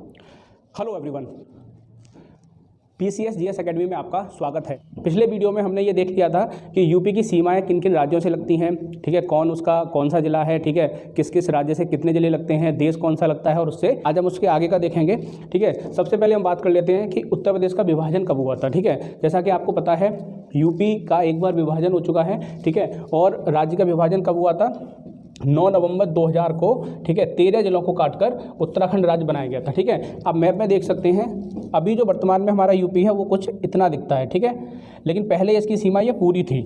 Hello everyone, PCS GS academy में आपका स्वागत है। पिछले वीडियो में हमने ये देख लिया था कि यूपी की सीमाएं किन किन राज्यों से लगती हैं, ठीक है, कौन सा जिला है, ठीक है, किस किस राज्य से कितने जिले लगते हैं, देश कौन सा लगता है, और उससे आज हम उसके आगे का देखेंगे। ठीक है, सबसे पहले हम बात कर लेते हैं कि उत्तर प्रदेश का विभाजन कब हुआ था। ठीक है, जैसा कि आपको पता है यूपी का एक बार विभाजन हो चुका है, ठीक है, और राज्य का विभाजन कब हुआ था? 9 नवंबर 2000 को, ठीक है, 13 जिलों को काटकर उत्तराखंड राज्य बनाया गया था। ठीक है, आप मैप में देख सकते हैं, अभी जो वर्तमान में हमारा यूपी है वो कुछ इतना दिखता है, ठीक है, लेकिन पहले इसकी सीमा ये पूरी थी।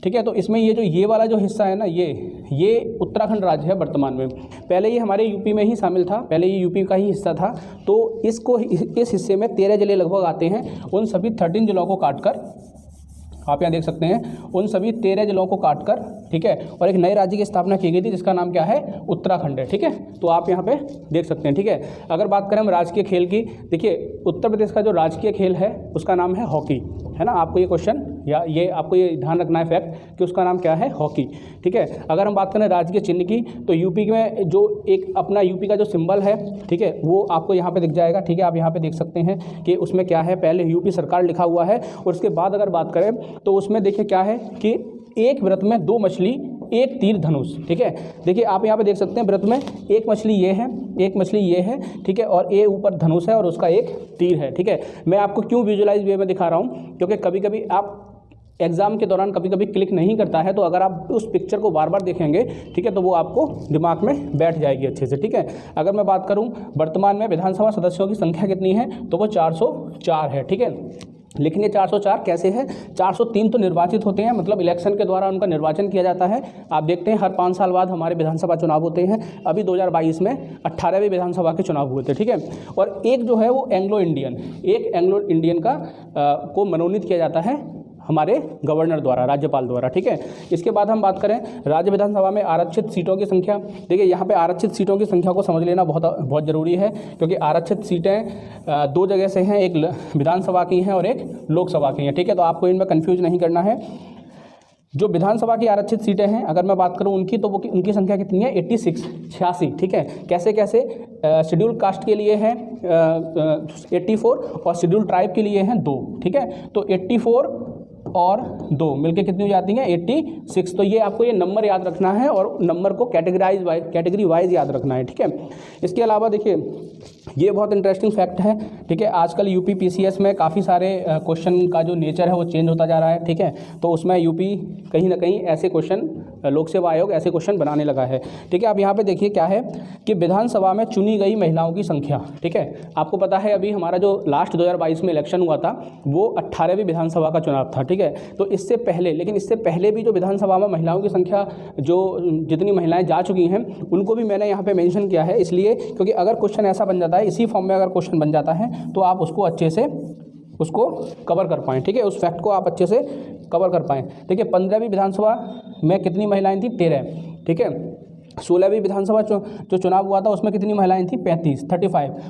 ठीक है, तो इसमें ये वाला जो हिस्सा है ना, ये उत्तराखंड राज्य है वर्तमान में। पहले ये हमारे यूपी में ही शामिल था, पहले ये यूपी का ही हिस्सा था। तो इस हिस्से में 13 जिले लगभग आते हैं। उन सभी 13 जिलों को काटकर, आप यहाँ देख सकते हैं, उन सभी 13 जिलों को काटकर, ठीक है, और एक नए राज्य की स्थापना की गई थी जिसका नाम क्या है? उत्तराखंड है। ठीक है, तो आप यहाँ पे देख सकते हैं। ठीक है, अगर बात करें हम राजकीय खेल की, देखिए उत्तर प्रदेश का जो राजकीय खेल है उसका नाम है हॉकी, है ना। आपको ये क्वेश्चन या ये आपको ये ध्यान रखना है फैक्ट कि उसका नाम क्या है? हॉकी। ठीक है, अगर हम बात करें राजकीय चिन्ह की, तो यूपी में जो एक अपना यूपी का जो सिंबल है, ठीक है, वो आपको यहाँ पे दिख जाएगा। ठीक है, आप यहाँ पे देख सकते हैं कि उसमें क्या है, पहले यूपी सरकार लिखा हुआ है, और उसके बाद अगर बात करें तो उसमें देखिए क्या है कि एक व्रत में 2 मछली, एक तीर धनुष। ठीक है, देखिए आप यहाँ पे देख सकते हैं, व्रत में एक मछली ये है, एक मछली ये है, ठीक है, और ये ऊपर धनुष है और उसका एक तीर है। ठीक है, मैं आपको क्यों विजुअलाइज वे में दिखा रहा हूँ, क्योंकि कभी कभी आप एग्जाम के दौरान कभी कभी क्लिक नहीं करता है, तो अगर आप उस पिक्चर को बार बार देखेंगे, ठीक है, तो वो आपको दिमाग में बैठ जाएगी अच्छे से। ठीक है, अगर मैं बात करूँ वर्तमान में विधानसभा सदस्यों की संख्या कितनी है, तो वो 404 है। ठीक है, लेकिन ये 404 कैसे है? 403 तो निर्वाचित होते हैं, मतलब इलेक्शन के द्वारा उनका निर्वाचन किया जाता है। आप देखते हैं हर 5 साल बाद हमारे विधानसभा चुनाव होते हैं। अभी 2022 में 18वें विधानसभा के चुनाव हुए थे। ठीक है, और एक जो है वो एंग्लो इंडियन का को मनोनीत किया जाता है हमारे गवर्नर द्वारा, राज्यपाल द्वारा। ठीक है, इसके बाद हम बात करें राज्य विधानसभा में आरक्षित सीटों की संख्या। देखिए यहाँ पे आरक्षित सीटों की संख्या को समझ लेना बहुत ज़रूरी है, क्योंकि आरक्षित सीटें 2 जगह से हैं, एक विधानसभा की हैं और एक लोकसभा की हैं। ठीक है, तो आपको इनमें कन्फ्यूज नहीं करना है। जो विधानसभा की आरक्षित सीटें हैं, अगर मैं बात करूं उनकी, तो वो उनकी संख्या कितनी है? 86। ठीक है, कैसे शेड्यूल कास्ट के लिए है 84 और शेड्यूल ट्राइब के लिए हैं 2। ठीक है, तो 84 और 2 मिलके कितनी हो जाती हैं? 86। तो ये आपको ये नंबर याद रखना है और नंबर को कैटेगरी वाइज याद रखना है। ठीक है, इसके अलावा देखिए ये बहुत इंटरेस्टिंग फैक्ट है। ठीक है, आजकल यूपी पीसीएस में काफ़ी सारे क्वेश्चन का जो नेचर है वो चेंज होता जा रहा है। ठीक है, तो उसमें यूपी कहीं ना कहीं ऐसे क्वेश्चन, लोक सेवा आयोग ऐसे क्वेश्चन बनाने लगा है। ठीक है, अब यहाँ पे देखिए क्या है कि विधानसभा में चुनी गई महिलाओं की संख्या। ठीक है, आपको पता है अभी हमारा जो लास्ट 2022 में इलेक्शन हुआ था वो 18वीं विधानसभा का चुनाव था। ठीक है, तो इससे पहले भी जो विधानसभा में महिलाओं की संख्या, जो जितनी महिलाएं जा चुकी हैं उनको भी मैंने यहाँ पे मेंशन किया है, इसलिए क्योंकि अगर क्वेश्चन ऐसा बन जाता है, इसी फॉर्म में अगर क्वेश्चन बन जाता है, तो आप उसको अच्छे से कवर कर पाएँ। ठीक है, उस फैक्ट को आप अच्छे से कवर कर पाएँ। देखिए 15वीं विधानसभा में कितनी महिलाएं थी? 13। ठीक है, 16वीं विधानसभा जो चुनाव हुआ था उसमें कितनी महिलाएं थी? 35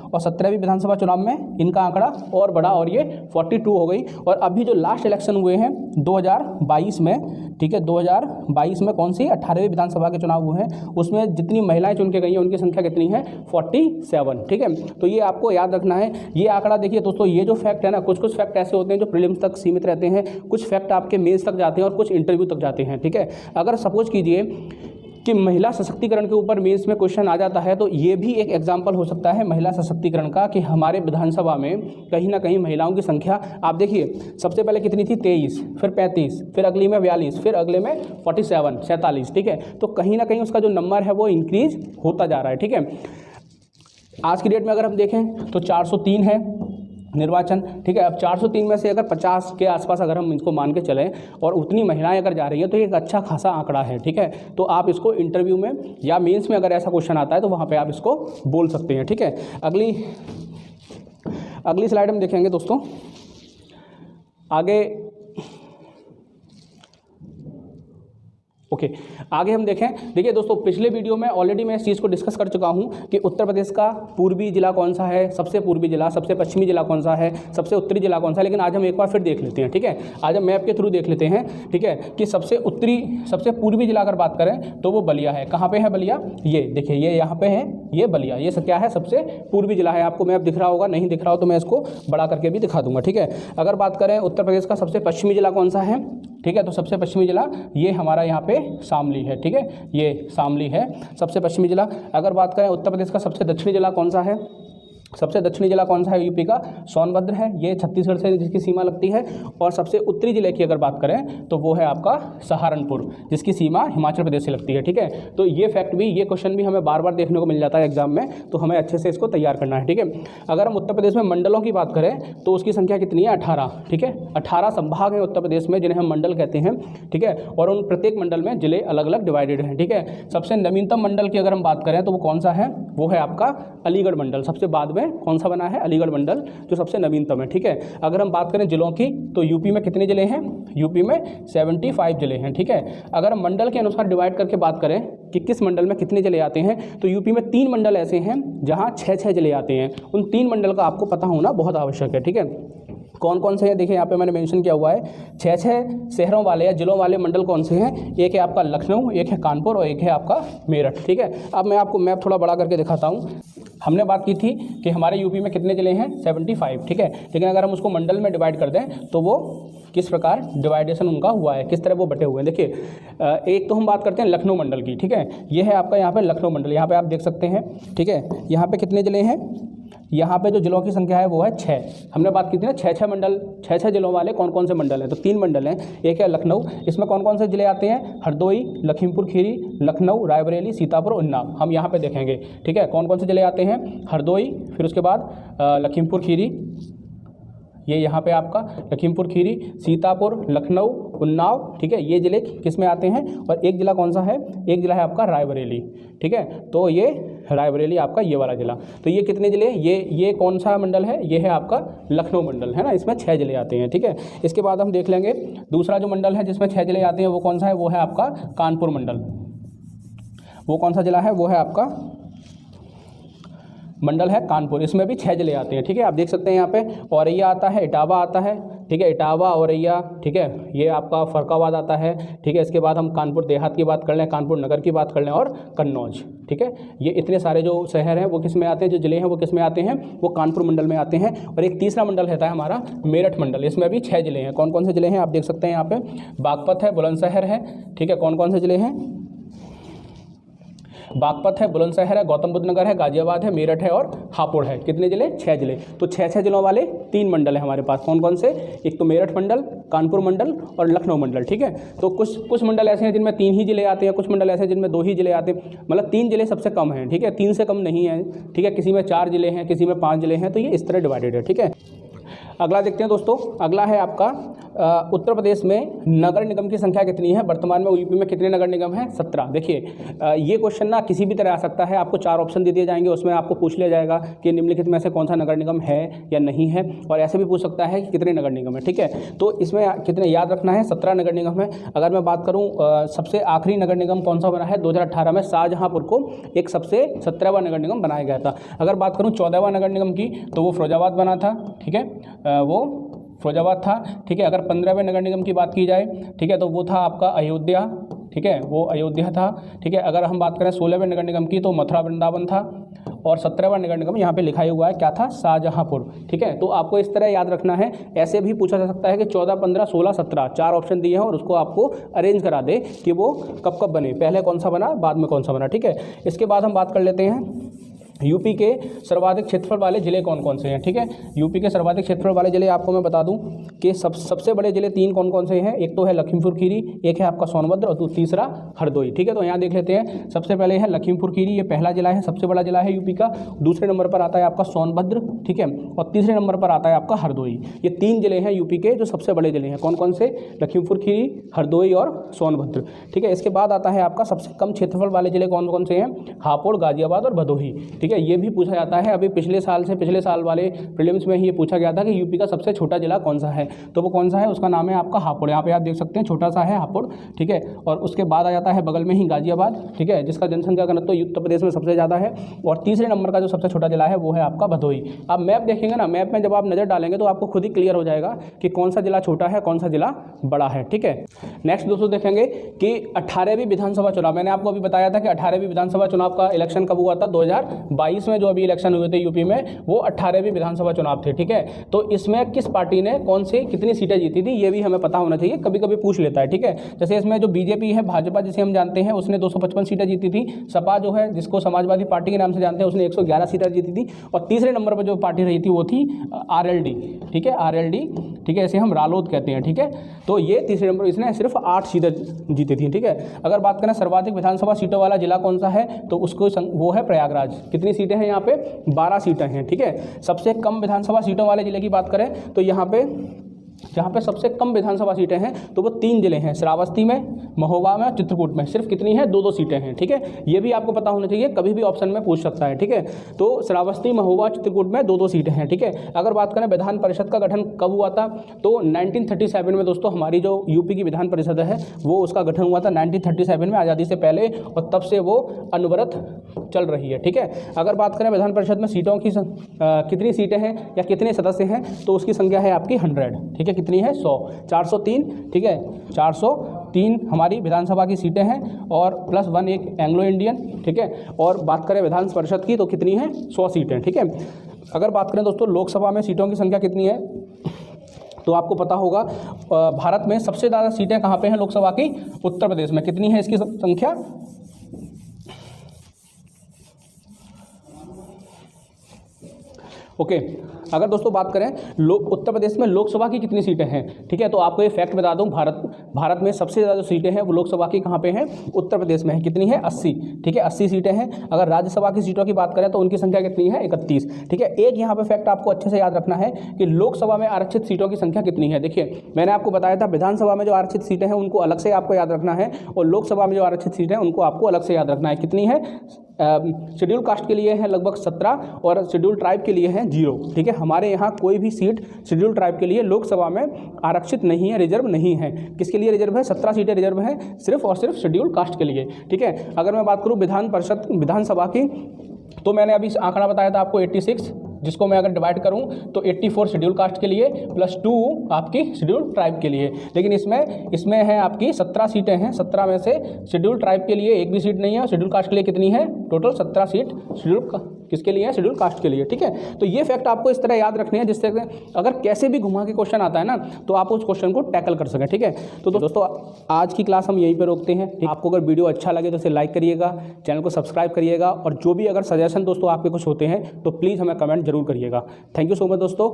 और 17वीं विधानसभा चुनाव में इनका आंकड़ा और बढ़ा और ये 42 हो गई। और अभी जो लास्ट इलेक्शन हुए हैं 2022 में, ठीक है, 2022 में कौन सी? 18वीं विधानसभा के चुनाव हुए हैं, उसमें जितनी महिलाएं चुन के गई हैं उनकी संख्या कितनी है? 47। ठीक है, तो ये आपको याद रखना है। ये आंकड़ा देखिए दोस्तों, ये जो फैक्ट है ना, कुछ फैक्ट ऐसे होते हैं जो प्रीलिम्स तक सीमित रहते हैं, कुछ फैक्ट आपके मेंस तक जाते हैं और कुछ इंटरव्यू तक जाते हैं। ठीक है, अगर सपोज कीजिए कि महिला सशक्तिकरण के ऊपर मेंस में क्वेश्चन आ जाता है, तो ये भी एक एग्जाम्पल हो सकता है महिला सशक्तिकरण का, कि हमारे विधानसभा में कहीं ना कहीं महिलाओं की संख्या, आप देखिए सबसे पहले कितनी थी? 23, फिर 35, फिर अगली में 42, फिर अगले में 47। ठीक है, तो कहीं ना कहीं उसका जो नंबर है वो इंक्रीज होता जा रहा है। ठीक है, आज की डेट में अगर हम देखें तो 403 है निर्वाचन। ठीक है, अब 403 में से अगर 50 के आसपास अगर हम इसको मान के चलें और उतनी महिलाएं अगर जा रही हैं, तो ये एक अच्छा खासा आंकड़ा है। ठीक है, तो आप इसको इंटरव्यू में या मेंस में अगर ऐसा क्वेश्चन आता है तो वहाँ पे आप इसको बोल सकते हैं। ठीक है, अगली स्लाइड हम देखेंगे दोस्तों। आगे ओके आगे हम देखें। देखिए दोस्तों, पिछले वीडियो में ऑलरेडी मैं इस चीज़ को डिस्कस कर चुका हूं कि उत्तर प्रदेश का पूर्वी जिला कौन सा है, सबसे पूर्वी जिला, सबसे पश्चिमी जिला कौन सा है, सबसे उत्तरी जिला कौन सा है। लेकिन आज हम एक बार फिर देख लेते हैं, ठीक है। आज हम मैप के थ्रू देख लेते हैं, ठीक है, कि सबसे पूर्वी जिला अगर बात करें तो वो बलिया है। कहाँ पे है बलिया? ये देखिए, ये यहाँ पे है, ये बलिया, ये क्या है, सबसे पूर्वी जिला है। आपको मैप दिख रहा होगा, नहीं दिख रहा हो तो मैं इसको बड़ा करके भी दिखा दूंगा, ठीक है। अगर बात करें उत्तर प्रदेश का सबसे पश्चिमी जिला कौन सा है, ठीक है, तो सबसे पश्चिमी जिला ये हमारा यहाँ पे शामली है, ठीक है, ये शामली है सबसे पश्चिमी जिला। अगर बात करें उत्तर प्रदेश का सबसे दक्षिणी जिला कौन सा है, सबसे दक्षिणी जिला कौन सा है यूपी का? सोनभद्र है, ये छत्तीसगढ़ से जिसकी सीमा लगती है। और सबसे उत्तरी जिले की अगर बात करें तो वो है आपका सहारनपुर, जिसकी सीमा हिमाचल प्रदेश से लगती है, ठीक है। तो ये फैक्ट भी, ये क्वेश्चन भी हमें बार बार देखने को मिल जाता है एग्जाम में, तो हमें अच्छे से इसको तैयार करना है, ठीक है। अगर हम उत्तर प्रदेश में मंडलों की बात करें तो उसकी संख्या कितनी है? 18, ठीक है। 18 संभाग हैं उत्तर प्रदेश में जिन्हें हम मंडल कहते हैं, ठीक है। और उन प्रत्येक मंडल में जिले अलग अलग डिवाइडेड हैं, ठीक है। सबसे नवीनतम मंडल की अगर हम बात करें तो वो कौन सा है? वो है आपका अलीगढ़ मंडल। सबसे बाद में कौन सा बना है? अलीगढ़ मंडल, जो सबसे नवीनतम है, ठीक है। अगर हम बात करें जिलों की तो यूपी में कितने जिले हैं? यूपी में 75 जिले हैं, ठीक है। अगर हम मंडल के अनुसार डिवाइड करके बात करें कि किस मंडल में कितने जिले आते हैं, तो यूपी में 3 मंडल ऐसे हैं जहां 6-6 जिले आते हैं। उन 3 मंडल का आपको पता होना बहुत आवश्यक है, ठीक है। कौन कौन से हैं? देखिए यहाँ पे मैंने मेंशन किया हुआ है, 6-6 शहरों वाले या जिलों वाले मंडल कौन से हैं। एक है आपका लखनऊ, एक है कानपुर और एक है आपका मेरठ, ठीक है। अब मैं आपको मैप थोड़ा बड़ा करके दिखाता हूँ। हमने बात की थी कि हमारे यूपी में कितने जिले हैं? 75, ठीक है। लेकिन अगर हम उसको मंडल में डिवाइड कर दें तो वो किस प्रकार डिवाइडेशन उनका हुआ है, किस तरह वो बटे हुए हैं। देखिए एक तो हम बात करते हैं लखनऊ मंडल की, ठीक है। ये है आपका यहाँ पे लखनऊ मंडल, यहाँ पे आप देख सकते हैं, ठीक है। यहाँ पे कितने जिले हैं? यहाँ पे जो जिलों की संख्या है वो है 6। हमने बात की थी ना 6-6 मंडल, 6-6 जिलों वाले कौन कौन से मंडल हैं? तो 3 मंडल हैं। एक है लखनऊ, इसमें कौन कौन से जिले आते हैं? हरदोई, लखीमपुर खीरी, लखनऊ, रायबरेली, सीतापुर, उन्नाव। हम यहाँ पे देखेंगे, ठीक है, कौन कौन से जिले आते हैं? हरदोई, फिर उसके बाद लखीमपुर खीरी, ये यहाँ पे आपका लखीमपुर खीरी, सीतापुर, लखनऊ, उन्नाव, ठीक है, ये जिले किस में आते हैं। और एक जिला कौन सा है? एक जिला है आपका रायबरेली, ठीक है। तो ये रायबरेली आपका ये वाला जिला। तो ये कितने जिले? ये कौन सा मंडल है? ये है आपका लखनऊ मंडल, है ना, इसमें 6 जिले आते हैं, ठीक है। इसके बाद हम देख लेंगे दूसरा जो मंडल है जिसमें 6 जिले आते हैं वो कौन सा है? वो है आपका कानपुर मंडल। वो कौन सा जिला है? वो है आपका मंडल है कानपुर, इसमें भी 6 जिले आते हैं, ठीक है। आप देख सकते हैं यहाँ पे औरैया आता है, इटावा आता है, ठीक है, इटावा, औरैया, ठीक है, ये आपका फरकाबाद आता है, ठीक है। इसके बाद हम कानपुर देहात की बात कर लें, कानपुर नगर की बात कर लें और कन्नौज, ठीक है। ये इतने सारे जो शहर हैं वो किस में आते हैं, जो जिले हैं वो किस में आते हैं? वो कानपुर मंडल में आते हैं। और एक तीसरा मंडल रहता है हमारा मेरठ मंडल, इसमें भी 6 जिले हैं। कौन कौन से जिले हैं? आप देख सकते हैं यहाँ पे बागपत है, बुलंदशहर है, ठीक है। कौन कौन से जिले हैं? बागपत है, बुलंदशहर है, गौतम बुद्ध नगर है, गाजियाबाद है, मेरठ है और हापुड़ है। कितने जिले? 6 जिले। तो 6-6 जिलों वाले 3 मंडल है हमारे पास। कौन कौन से? एक तो मेरठ मंडल, कानपुर मंडल और लखनऊ मंडल, ठीक है। तो कुछ मंडल ऐसे हैं जिनमें 3 ही जिले आते हैं, कुछ मंडल ऐसे हैं जिनमें 2 ही जिले आते हैं, मतलब 3 जिले सबसे कम हैं, ठीक है, 3 से कम नहीं है, ठीक है। किसी में 4 जिले हैं, किसी में 5 जिले हैं, तो ये इस तरह डिवाइडेड है, ठीक है। अगला देखते हैं दोस्तों, अगला है आपका उत्तर प्रदेश में नगर निगम की संख्या कितनी है? वर्तमान में यूपी में कितने नगर निगम हैं? 17। देखिए ये क्वेश्चन ना किसी भी तरह आ सकता है, आपको 4 ऑप्शन दे दिए जाएंगे, उसमें आपको पूछ लिया जाएगा कि निम्नलिखित में से कौन सा नगर निगम है या नहीं है, और ऐसे भी पूछ सकता है कि कितने नगर निगम है, ठीक है। तो इसमें कितने याद रखना है? 17 नगर निगम है। अगर मैं बात करूँ सबसे आखिरी नगर निगम कौन सा बना है? 2018 में शाहजहाँपुर को एक सबसे 17वां नगर निगम बनाया गया था। अगर बात करूँ 14वां नगर निगम की तो वो फिरोजाबाद बना था, ठीक है, वो फिरोजाबाद था, ठीक है। अगर 15वें नगर निगम की बात की जाए, ठीक है, तो वो था आपका अयोध्या, ठीक है, वो अयोध्या था, ठीक है। अगर हम बात करें 16वें नगर निगम की तो मथुरा वृंदावन था, और 17वां नगर निगम यहाँ पे लिखा ही हुआ है क्या था? शाहजहाँपुर, ठीक है। तो आपको इस तरह याद रखना है। ऐसे भी पूछा जा सकता है कि 14, 15, 16, 17 4 ऑप्शन दिए हैं और उसको आपको अरेंज करा दे कि वो कब कब बने, पहले कौन सा बना, बाद में कौन सा बना, ठीक है। इसके बाद हम बात कर लेते हैं यूपी के सर्वाधिक क्षेत्रफल वाले जिले कौन कौन से हैं, ठीक है। यूपी के सर्वाधिक क्षेत्रफल वाले जिले आपको मैं बता दूं कि सबसे बड़े जिले 3 कौन कौन से हैं। एक तो है लखीमपुर खीरी, एक है आपका सोनभद्र और तीसरा हरदोई, ठीक है। तो यहाँ देख लेते हैं, सबसे पहले है लखीमपुर खीरी, ये पहला जिला है, सबसे बड़ा जिला है यूपी का। दूसरे नंबर पर आता है आपका सोनभद्र, ठीक है, और तीसरे नंबर पर आता है आपका हरदोई। ये 3 जिले हैं यूपी के जो सबसे बड़े जिले हैं। कौन कौन से? लखीमपुर खीरी, हरदोई और सोनभद्र, ठीक है। इसके बाद आता है आपका सबसे कम क्षेत्रफल वाले जिले कौन कौन से हैं? हापुड़, गाजियाबाद और भदोही, ठीक ठीक है, ये भी पूछा जाता है। अभी पिछले साल वाले प्रीलिम्स में ही ये पूछा गया था कि यूपी का सबसे छोटा जिला कौन सा है, तो वो कौन सा है, उसका नाम है आपका हापुड़। यहाँ पे आप देख सकते हैं छोटा सा है हापुड़, ठीक है। और उसके बाद आ जाता है बगल में ही गाजियाबाद, ठीक है, जिसका जनसंख्या घनत्व उत्तर प्रदेश में सबसे ज़्यादा है। और तीसरे नंबर का जो सबसे छोटा जिला है वो है आपका भदोही। आप मैप देखेंगे ना, मैप में जब आप नज़र डालेंगे तो आपको खुद ही क्लियर हो जाएगा कि कौन सा जिला छोटा है, कौन सा जिला बड़ा है, ठीक है। नेक्स्ट दोस्तों देखेंगे कि 18वीं विधानसभा चुनाव, मैंने आपको अभी बताया था कि 18वीं विधानसभा चुनाव का इलेक्शन कब हुआ था, 2022 में जो अभी इलेक्शन हुए थे यूपी में, वो 18वीं विधानसभा चुनाव थे, ठीक है। तो इसमें किस पार्टी ने कौन सी कितनी सीटें जीती थी, ये भी हमें पता होना चाहिए, कभी कभी पूछ लेता है, ठीक है। जैसे इसमें जो बीजेपी है, भाजपा जिसे हम जानते हैं, उसने 255 सीटें जीती थी। सपा जो है, जिसको समाजवादी पार्टी के नाम से जानते हैं, उसने 111 सीटें जीती थी। और तीसरे नंबर पर जो पार्टी रही थी वो थी आरएलडी, ठीक है, आरएलडी, ठीक है, इसे हम रालोद कहते हैं, ठीक है। तो ये तीसरे नंबर, इसने सिर्फ 8 सीटें जीती थी, ठीक है। अगर बात करें सर्वाधिक विधानसभा सीटों वाला जिला कौन सा है, तो उसको वो है प्रयागराज। कितनी सीटें हैं यहाँ पे, 12 सीटें हैं, ठीक है। सबसे कम विधानसभा सीटों वाले जिले की बात करें तो जहाँ पे सबसे कम विधानसभा सीटें हैं तो वो 3 जिले हैं, श्रावस्ती में, महोबा में और चित्रकूट में। सिर्फ कितनी है, 2-2 सीटें हैं, ठीक है। ये भी आपको पता होना चाहिए, कभी भी ऑप्शन में पूछ सकता है, ठीक है। तो श्रावस्ती, महोबा, चित्रकूट में 2-2 सीटें हैं, ठीक है। अगर बात करें विधान परिषद का गठन कब हुआ था, तो 1937 में दोस्तों हमारी जो यूपी की विधान परिषद है वो उसका गठन हुआ था 1937 में, आज़ादी से पहले, और तब से वो अनवरत चल रही है, ठीक है। अगर बात करें विधान परिषद में सीटों की कितनी सीटें हैं या कितने सदस्य हैं, तो उसकी संख्या है आपकी 100, ठीक है। कितनी है, 100, 403, ठीक है, 403 हमारी विधानसभा की सीटें हैं, और +1 एक एंग्लो इंडियन, ठीक है। और बात करें विधान परिषद की तो कितनी है, 100 सीटें, ठीक है। अगर बात करें दोस्तों लोकसभा में सीटों की संख्या कितनी है, तो आपको पता होगा भारत में सबसे ज़्यादा सीटें कहाँ पे हैं लोकसभा की, उत्तर प्रदेश में। कितनी है इसकी संख्या, ओके। अगर दोस्तों बात करें उत्तर प्रदेश में लोकसभा की कितनी सीटें हैं, ठीक है, तो आपको ये फैक्ट बता दूं, भारत में सबसे ज़्यादा सीटें हैं वो लोकसभा की कहाँ पे हैं, उत्तर प्रदेश में है। कितनी है, 80, ठीक है, 80 सीटें हैं। अगर राज्यसभा की सीटों की बात करें तो उनकी संख्या कितनी है, 31, ठीक है। एक यहाँ पे फैक्ट आपको अच्छे से याद रखना है कि लोकसभा में आरक्षित सीटों की संख्या कितनी है। देखिए मैंने आपको बताया था विधानसभा में जो आरक्षित सीटें हैं उनको अलग से आपको याद रखना है, और लोकसभा में जो आरक्षित सीटें हैं उनको आपको अलग से याद रखना है। कितनी है, शेड्यूल कास्ट के लिए है लगभग 17 और शेड्यूल ट्राइब के लिए है 0, ठीक है। हमारे यहाँ कोई भी सीट शेड्यूल ट्राइब के लिए लोकसभा में आरक्षित नहीं है, रिजर्व नहीं है। किसके लिए रिजर्व है, 17 सीटें रिजर्व हैं सिर्फ और सिर्फ शेड्यूल कास्ट के लिए, ठीक है। अगर मैं बात करूँ विधानसभा की, तो मैंने अभी आंकड़ा बताया था आपको 86, जिसको मैं अगर डिवाइड करूं तो 84 शेड्यूल कास्ट के लिए +2 आपकी शेड्यूल ट्राइब के लिए। लेकिन इसमें है आपकी 17 सीटें हैं, 17 में से शेड्यूल ट्राइब के लिए एक भी सीट नहीं है, और शेड्यूल कास्ट के लिए कितनी है, टोटल 17 सीट शेड्यूल किसके लिए है, शेड्यूल कास्ट के लिए, ठीक है। तो ये फैक्ट आपको इस तरह याद रखने हैं जिससे अगर कैसे भी घुमा के क्वेश्चन आता है ना तो आप उस क्वेश्चन को टैकल कर सकें, ठीक है। तो दोस्तों आज की क्लास हम यहीं पर रोकते हैं। आपको अगर वीडियो अच्छा लगे तो इसे लाइक करिएगा, चैनल को सब्सक्राइब करिएगा, और जो भी अगर सजेशन दोस्तों आपके कुछ होते हैं तो प्लीज़ हमें कमेंट जरूर करिएगा। थैंक यू सो मच दोस्तों।